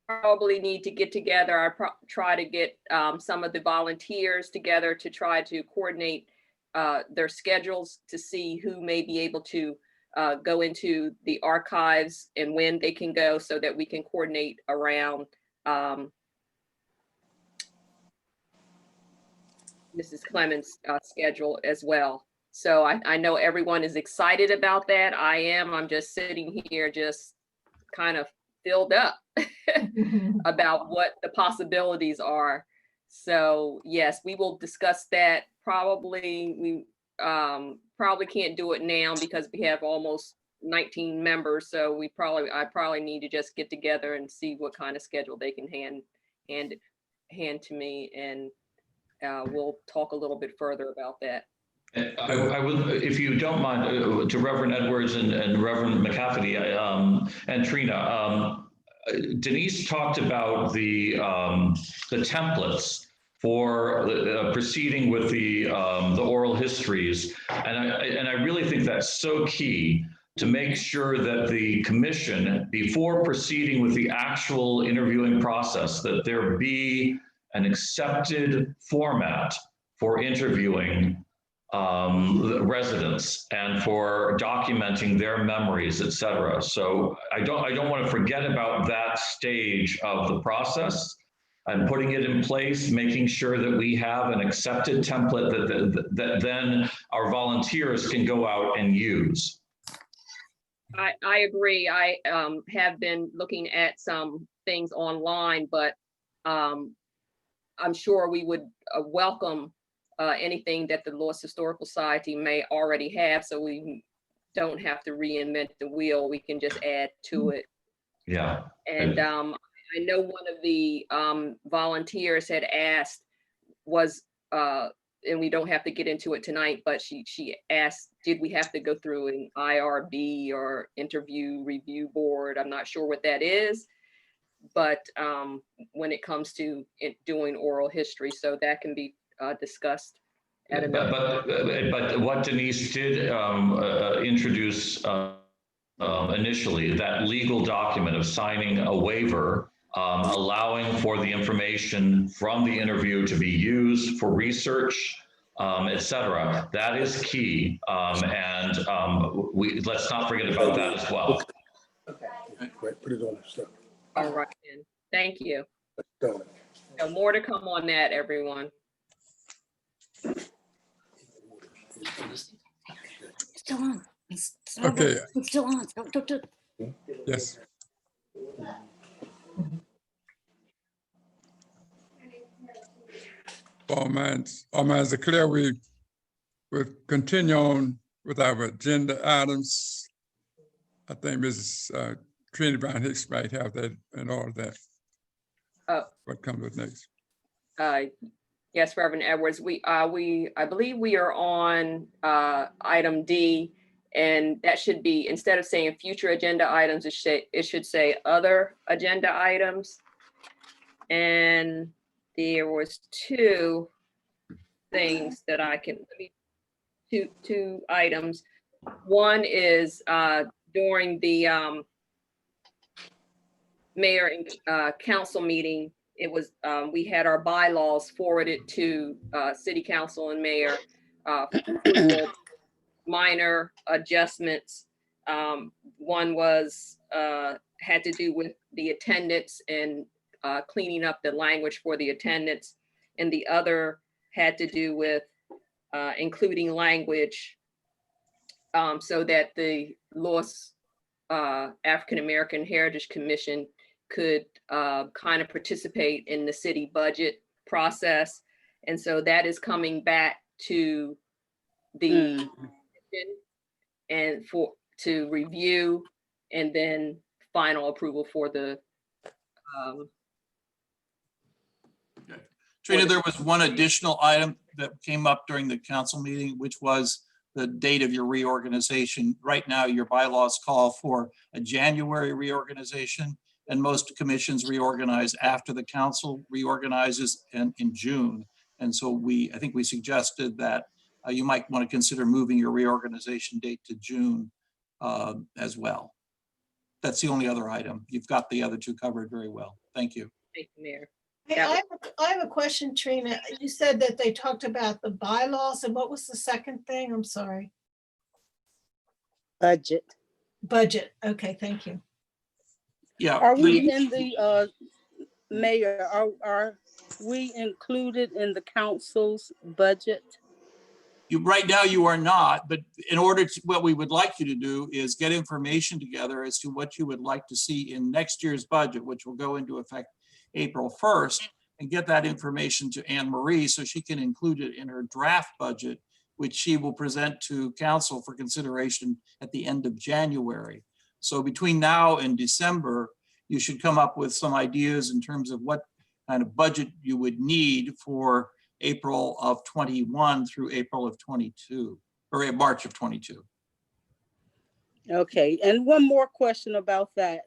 probably need to get together. I try to get some of the volunteers together to try to coordinate their schedules to see who may be able to go into the archives and when they can go so that we can coordinate around Mrs. Clemens' schedule as well. So I know everyone is excited about that. I am. I'm just sitting here just kind of filled up about what the possibilities are. So yes, we will discuss that. We probably can't do it now because we have almost 19 members. So I probably need to just get together and see what kind of schedule they can hand to me, and we'll talk a little bit further about that. I would, if you don't mind, to Reverend Edwards and Reverend McCafferty and Trina, Denise talked about the templates for proceeding with the oral histories, and I really think that's so key to make sure that the commission, before proceeding with the actual interviewing process, that there be an accepted format for interviewing residents and for documenting their memories, et cetera. So I don't want to forget about that stage of the process and putting it in place, making sure that we have an accepted template that then our volunteers can go out and use. I agree. I have been looking at some things online, but I'm sure we would welcome anything that the Lewes Historical Society may already have, so we don't have to reinvent the wheel. We can just add to it. Yeah. And I know one of the volunteers had asked and we don't have to get into it tonight, but she asked, did we have to go through an IRB or interview review board? I'm not sure what that is, but when it comes to doing oral history, so that can be discussed at another. But what Denise did introduce initially, that legal document of signing a waiver, allowing for the information from the interview to be used for research, et cetera. That is key, and let's not forget about that as well. Okay. Right, put it on the stuff. All right, then. Thank you. So more to come on that, everyone. Still on. Okay. It's still on. Don't. Yes. All minds are clear. We will continue on with our agenda items. I think Mrs. Trina Brown Hicks might have that and all of that. Oh. What comes with next? Yes, Reverend Edwards, I believe we are on item D, and that should be, instead of saying future agenda items, it should say other agenda items. And there was two things that two items. One is during the mayor and council meeting, it was, we had our bylaws forwarded to city council and mayor for minor adjustments. One was had to do with the attendance and cleaning up the language for the attendance, and the other had to do with including language so that the Lewes African American Heritage Commission could kind of participate in the city budget process. And so that is coming back to the and to review and then final approval for the Trina, there was one additional item that came up during the council meeting, which was the date of your reorganization. Right now, your bylaws call for a January reorganization, and most commissions reorganize after the council reorganizes in June. And so I think we suggested that you might want to consider moving your reorganization date to June as well. That's the only other item. You've got the other two covered very well. Thank you. Thank you, Mayor. I have a question, Trina. You said that they talked about the bylaws, and what was the second thing? I'm sorry. Budget. Budget. Okay, thank you. Yeah. Are we in the mayor? Are we included in the council's budget? Right now you are not, but in order to, what we would like you to do is get information together as to what you would like to see in next year's budget, which will go into effect April 1st, and get that information to Anne Marie so she can include it in her draft budget, which she will present to council for consideration at the end of January. So between now and December, you should come up with some ideas in terms of what kind of budget you would need for April of 21 through April of 22, or March of 22. Okay, and one more question about that.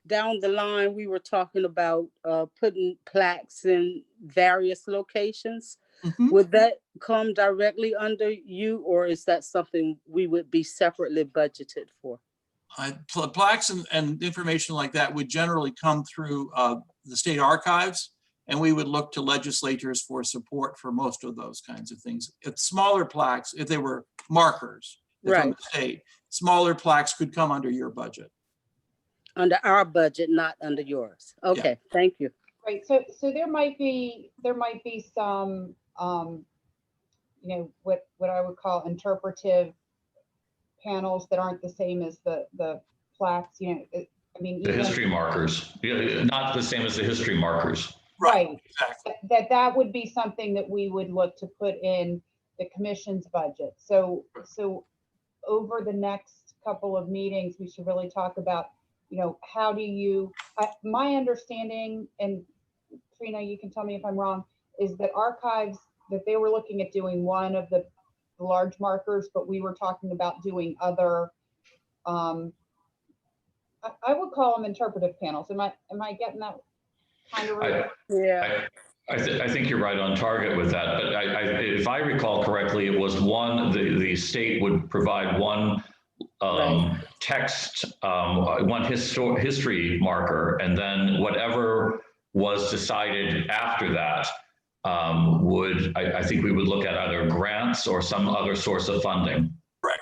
Down the line, we were talking about putting plaques in various locations. Mm-hmm. Would that come directly under you, or is that something we would be separately budgeted for? Plaques and information like that would generally come through the state archives, and we would look to legislators for support for most of those kinds of things. If smaller plaques, if they were markers from the state, smaller plaques could come under your budget. Under our budget, not under yours. Okay, thank you. Right, so there might be some, you know, what I would call interpretive panels that aren't the same as the plaques, you know, I mean. The history markers, not the same as the history markers. Right, exactly. That would be something that we would look to put in the commission's budget. So over the next couple of meetings, we should really talk about, you know, how do you, my understanding, and Trina, you can tell me if I'm wrong, is that archives, that they were looking at doing one of the large markers, but we were talking about doing other, I would call them interpretive panels. Am I getting that kind of right? Yeah. I think you're right on target with that, but if I recall correctly, it was one, the state would provide one text, one history marker, and then whatever was decided after that I think we would look at either grants or some other source of funding. Correct.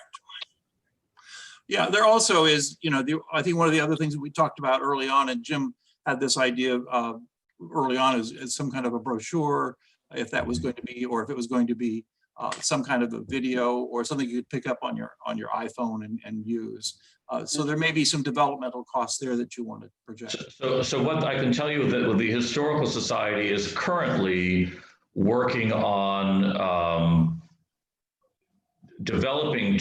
Yeah, there also is, you know, I think one of the other things that we talked about early on, and Jim had this idea early on is some kind of a brochure, if that was going to be, or if it was going to be some kind of a video or something you could pick up on your iPhone and use. So there may be some developmental costs there that you want to project. So what I can tell you that the Historical Society is currently working on developing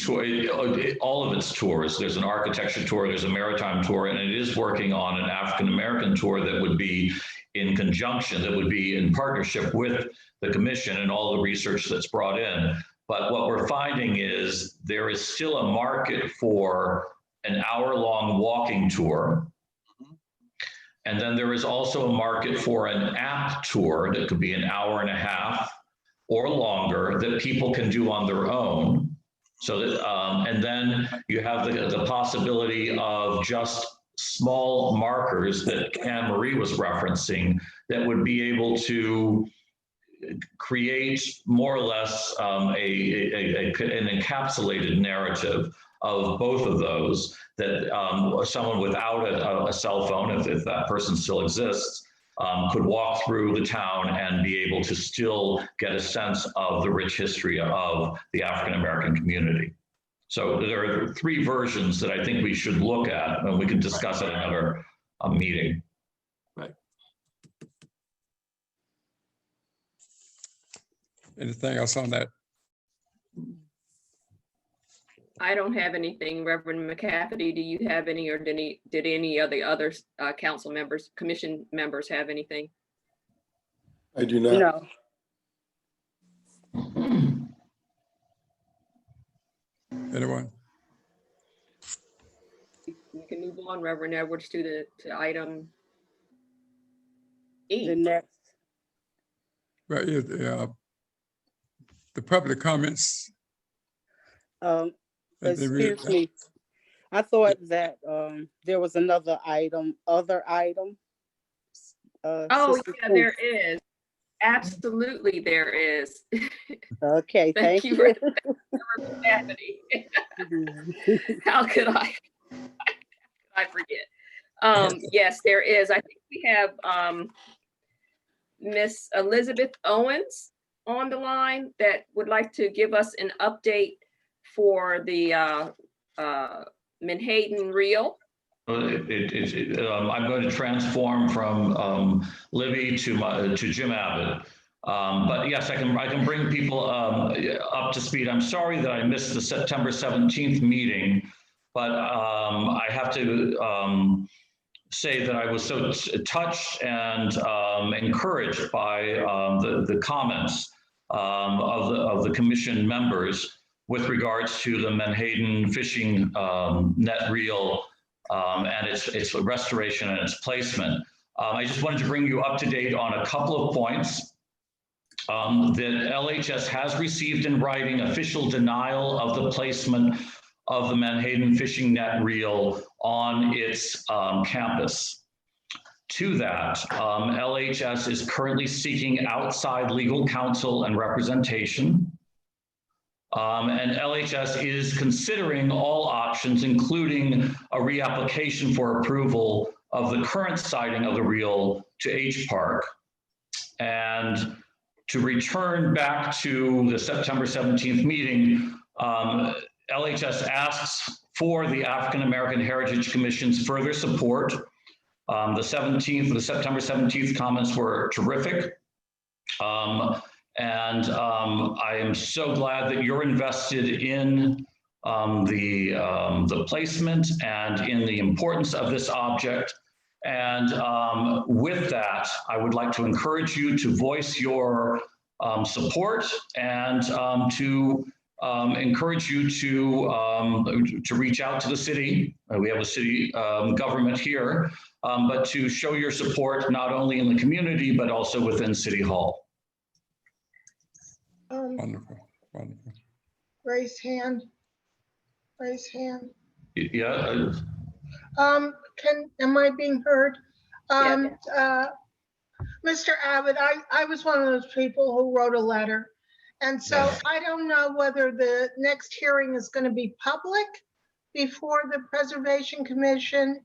all of its tours. There's an architecture tour, there's a maritime tour, and it is working on an African-American tour that would be in conjunction, that would be in partnership with the commission and all the research that's brought in. But what we're finding is there is still a market for an hour-long walking tour. And then there is also a market for an app tour that could be an hour and a half or longer that people can do on their own. So that, and then you have the possibility of just small markers that Anne Marie was referencing that would be able to create more or less an encapsulated narrative of both of those, that someone without a cell phone, if that person still exists, could walk through the town and be able to still get a sense of the rich history of the African-American community. So there are 3 versions that I think we should look at, and we can discuss at another meeting. Right. Anything else on that? I don't have anything. Reverend McCafferty, do you have any, or did any of the other council members, commission members have anything? I do not. No. Anyone? You can move on, Reverend Edwards, to item E. The next. Right, the public comments. Excuse me. I thought that there was another item, other item. Oh, Sister yeah, Coop. there is. Absolutely, there is. Okay, thank you. Reverend Anthony. How could I forget? Yes, there is. I think we have Miss Elizabeth Owens on the line that would like to give us an update for the Menhaden Reel. I'm going to transform from Libby to Jim Abbott. But yes, I can bring people up to speed. I'm sorry that I missed the September 17th meeting, but I have to say that I was so touched and encouraged by the comments of the commission members with regards to the Menhaden fishing net reel and its restoration and its placement. I just wanted to bring you up to date on a couple of points. That LHS has received in writing official denial of the placement of the Menhaden fishing net reel on its campus. To that, LHS is currently seeking outside legal counsel and representation. And LHS is considering all options, including a reapplication for approval of the current siting of the reel to H Park. And to return back to the September 17th meeting, LHS asks for the African American Heritage Commission's further support. The September 17th comments were terrific. And I am so glad that you're invested in the placement and in the importance of this object. And with that, I would like to encourage you to voice your support and to encourage you to reach out to the city. We have a city government here, but to show your support not only in the community, but also within City Hall. Wonderful, wonderful. Raise hand. Raise hand. Yeah. Am I being heard? Yeah. Mr. Abbott, I was one of those people who wrote a letter. And so Yeah. I don't know whether the next hearing is going to be public before the Preservation Commission.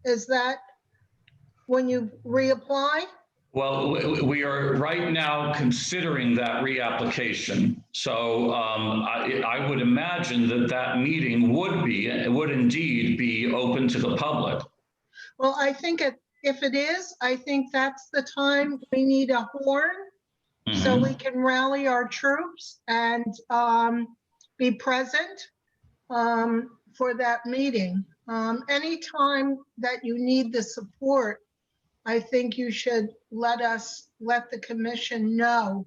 Is that when you reapply? Well, we are right now considering that reapplication. So I would imagine that meeting would indeed be open to the public. Well, I think if it is, I think that's the time we need a horn so we can rally our troops and be present for that meeting. Anytime that you need the support, I think you should let the commission know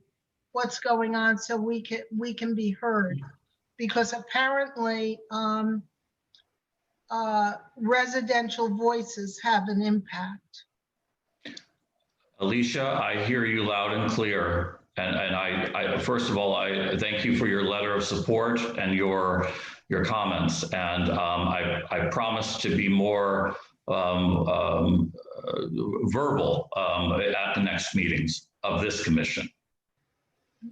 what's going on so we can be heard. Because apparently residential voices have an impact. Alicia, I hear you loud and clear. And I first of all, I thank you for your letter of support and your comments. And I promise to be more verbal at the next meetings of this commission.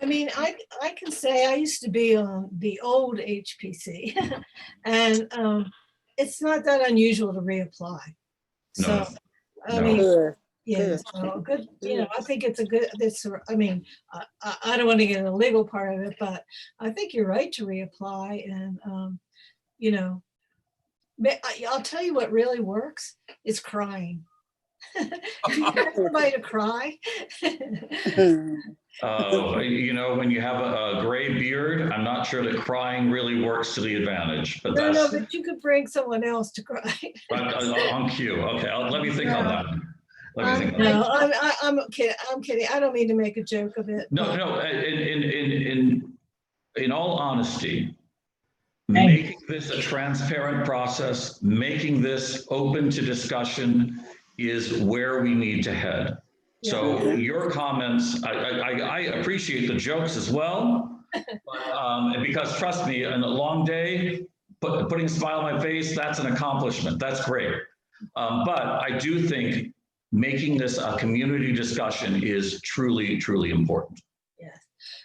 I mean, I can say I used to be on the old HPC and it's not that unusual to reapply. So, I mean, yeah, so good, you know, I think it's a good, I mean, I don't want to get in the legal part of it, but I think you're right to reapply. And, you know, I'll tell you what really works is crying. If you get somebody to cry. You know, when you have a gray beard, I'm not sure that crying really works to the advantage. But No, but you could bring someone else to cry. On cue. Okay, let me think on that. No, I'm kidding. I'm kidding. I don't mean to make a joke of it. No. In all honesty, making this a transparent process, making this open to discussion is where we need to head. So your comments, I appreciate the jokes as well, but, because trust me, in a long day, putting a smile on my face, that's an accomplishment. That's great. But I do think making this a community discussion is truly, truly important. Yes.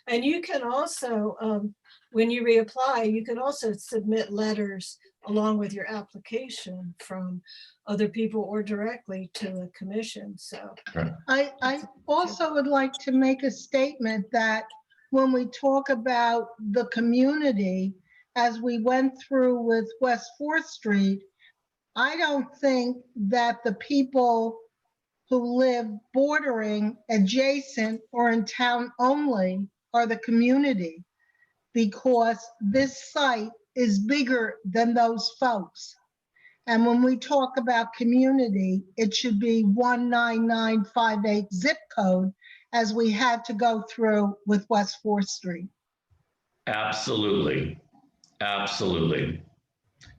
And you can also, when you reapply, you can also submit letters along with your application from other people or directly to the commission. So I also would like to make a statement that when we talk about the community, as we went through with West 4th Street, I don't think that the people who live bordering, adjacent, or in town only are the community, because this site is bigger than those folks. And when we talk about community, it should be 19958 zip code, as we had to go through with West 4th Street. Absolutely. Absolutely.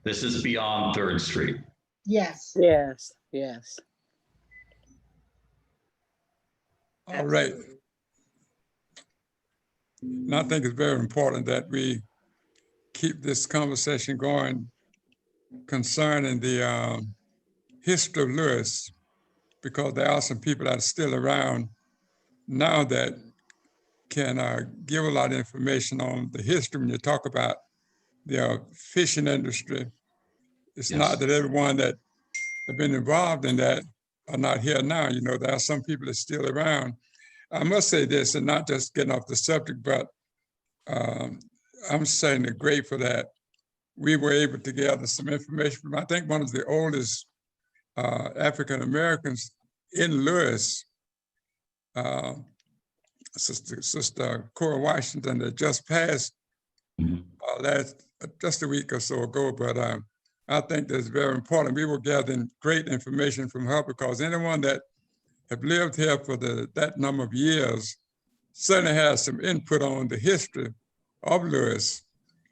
This is beyond 3rd Street. Yes. Yes, yes. All right. And I think it's very important that we keep this conversation going concerning the history of Lewes, because there are some people that are still around now that can give a lot of information on the history. When you talk about the fishing industry, it's not that everyone that have been involved in that are not here now. You know, there are some people that are still around. I must say this, and not just getting off the subject, but I'm saying it grateful that we were able to gather some information from, I think, one of the oldest African Americans in Lewes, Sister Cora Washington, that just passed just a week or so ago. But I think that's very important. We were gathering great information from her, because anyone that have lived here for that number of years certainly has some input on the history of Lewes.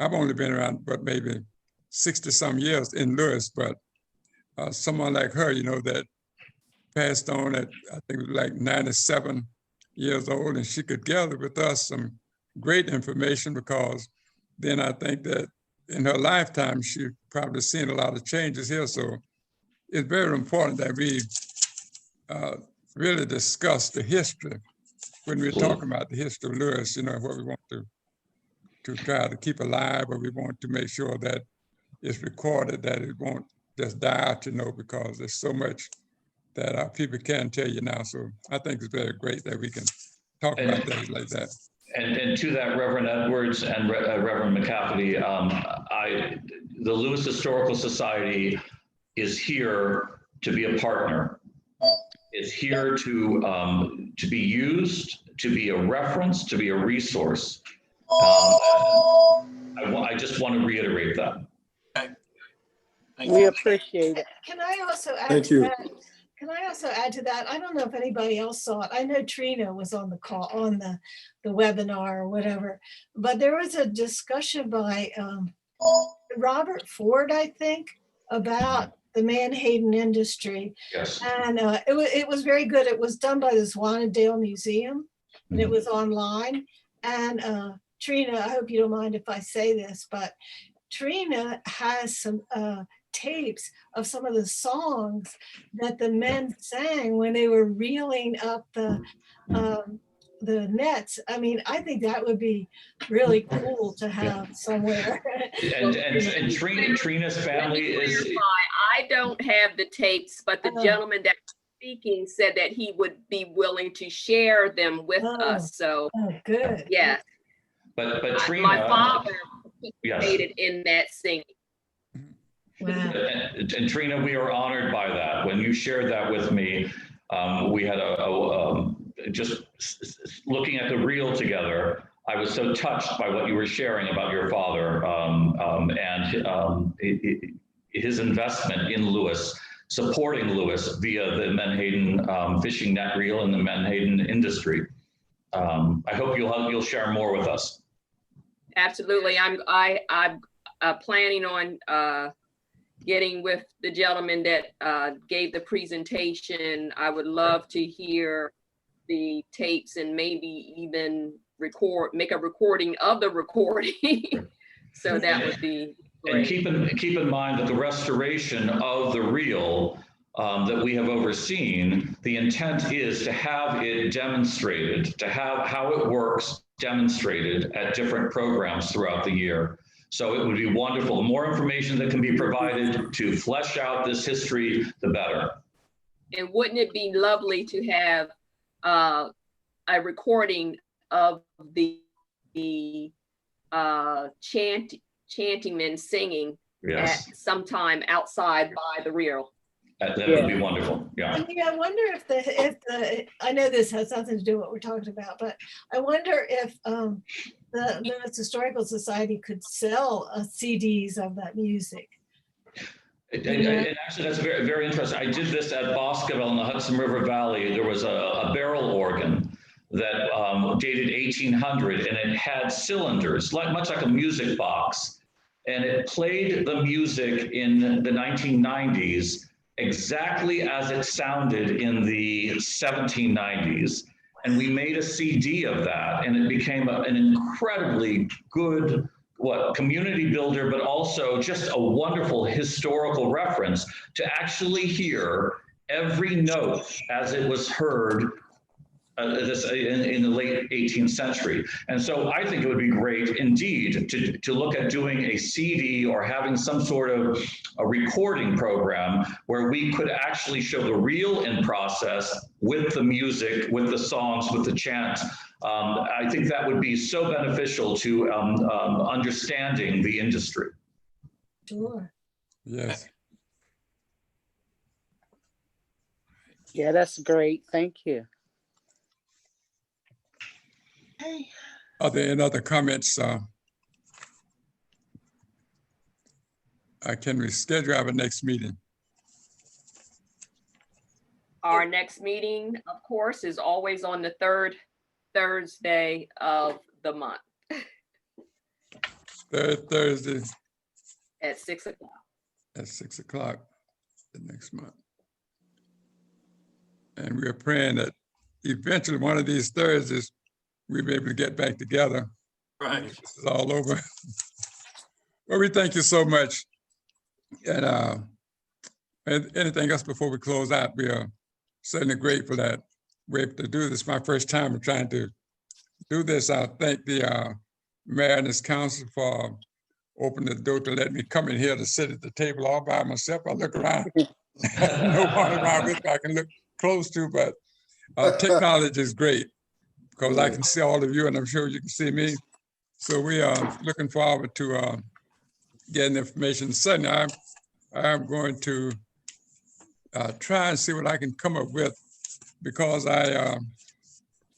I've only been around, but maybe 60 some years in Lewes, but someone like her, you know, that passed on at, I think it was like 97 years old, and she could gather with us some great information, because then I think that in her lifetime, she probably seen a lot of changes here. So it's very important that we really discuss the history when we're talking about the history of Lewes, you know, what we want to try to keep alive, or we want to make sure that it's recorded, that it won't just die out, you know, because there's so much that people can't tell you now. So I think it's very great that we can talk about things like that. And to that, Reverend Edwards and Reverend McCafferty, the Lewes Historical Society is here to be a partner. It's here to be used, to be a reference, to be a resource. I just want to reiterate that. Thank We you. appreciate it. Can I also add Thank to you. that? Can I also add to that? I don't know if anybody else saw it. I know Trina was on the call, on the webinar or whatever, but there was a discussion by Robert Ford, I think, about the Manhattan industry. Yes. And it was very good. It was done by the Swanadale Museum and it was online. And Trina, I hope you don't mind if I say this, but Trina has some tapes of some of the songs that the men sang when they were reeling up the nets. I mean, I think that would be really cool to have somewhere. And Trina's family is. I don't have the tapes, but the gentleman that was speaking said that he would be willing to share them with us. So, good. Yeah. But Trina. My father Yes. participated in that singing. Wow. And Trina, we are honored by that. When you shared that with me, we had just looking at the reel together, I was so touched by what you were sharing about your father and his investment in Lewes, supporting Lewes via the Menhaden fishing net reel and the Menhaden industry. I hope you'll share more with us. Absolutely. I'm planning on getting with the gentleman that gave the presentation. I would love to hear the tapes and maybe even make a recording of the recording. So that would be great. And keep in mind that the restoration of the reel that we have overseen, the intent is to have it demonstrated, to have how it works demonstrated at different programs throughout the year. So it would be wonderful. The more information that can be provided to flesh out this history, the better. And wouldn't it be lovely to have a recording of the chanting men singing Yes. at some time outside by the reel? That would be wonderful. Yeah. I mean, I wonder if the I know this has nothing to do with what we're talking about, but I wonder if the Lewes Historical Society could sell CDs of that music. And actually, that's very, very interesting. I did this at Boscoville in the Hudson River Valley. There was a barrel organ that dated 1800, and it had cylinders, much like a music box. And it played the music in the 1990s exactly as it sounded in the 1790s. And we made a CD of that, and it became an incredibly good community builder, but also just a wonderful historical reference to actually hear every note as it was heard in the late 18th century. And so I think it would be great indeed to look at doing a CD or having some sort of a recording program where we could actually show the reel in process with the music, with the songs, with the chants. I think that would be so beneficial to understanding the industry. Sure. Yes. Yeah, that's great. Thank you. Are there any other comments? Can we schedule our next meeting? Our next meeting, of course, is always on the third Thursday of the month Third Thursday at 6 o'clock. at 6 o'clock the next month. And we are praying that eventually one of these Thursdays, we'll be able to get back together. Right. This is all over. Well, we thank you so much. And anything else before we close out, we are certainly grateful that we're able to do this. My first time of trying to do this. I thank the mayor and his council for opening the door to let me come in here to sit at the table all by myself. I look around, no one around with me I can look close to, but technology is great because I can see all of you and I'm sure you can see me. So we are looking forward to getting information. Suddenly, I'm going to try and see what I can come up with because I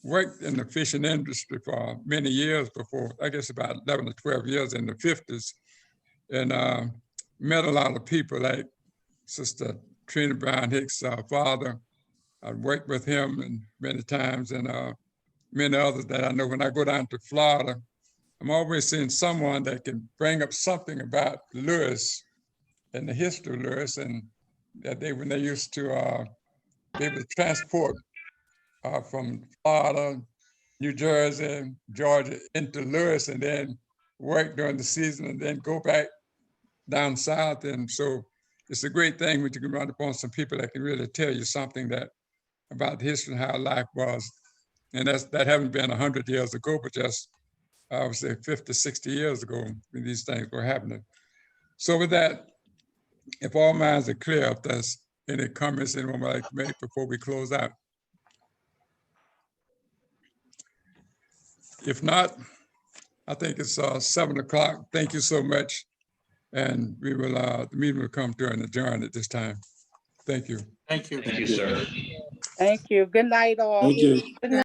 worked in the fishing industry for many years before, I guess about 11 or 12 years in the 50s. and met a lot of people like Sister Trina Brown Hicks' father. I worked with him and many times, and many others that I know. When I go down to Florida, I'm always seeing someone that can bring up something about Lewes and the history of Lewes, and that when they used to be able to transport from Florida, New Jersey, Georgia into Lewes, and then work during the season, and then go back down south. And so it's a great thing when you can run upon some people that can really tell you something about the history and how life was. And that haven't been 100 years ago, but just I would say 50, 60 years ago when these things were happening. So with that, if all minds are clear, if there's any comments anyone would like to make before we close out. If not, I think it's 7 o'clock. Thank you so much. And we will, the meeting will come to an adjourn at this time. Thank you. Thank you. Thank you, sir. Thank you. Good night, all. Thank you. Good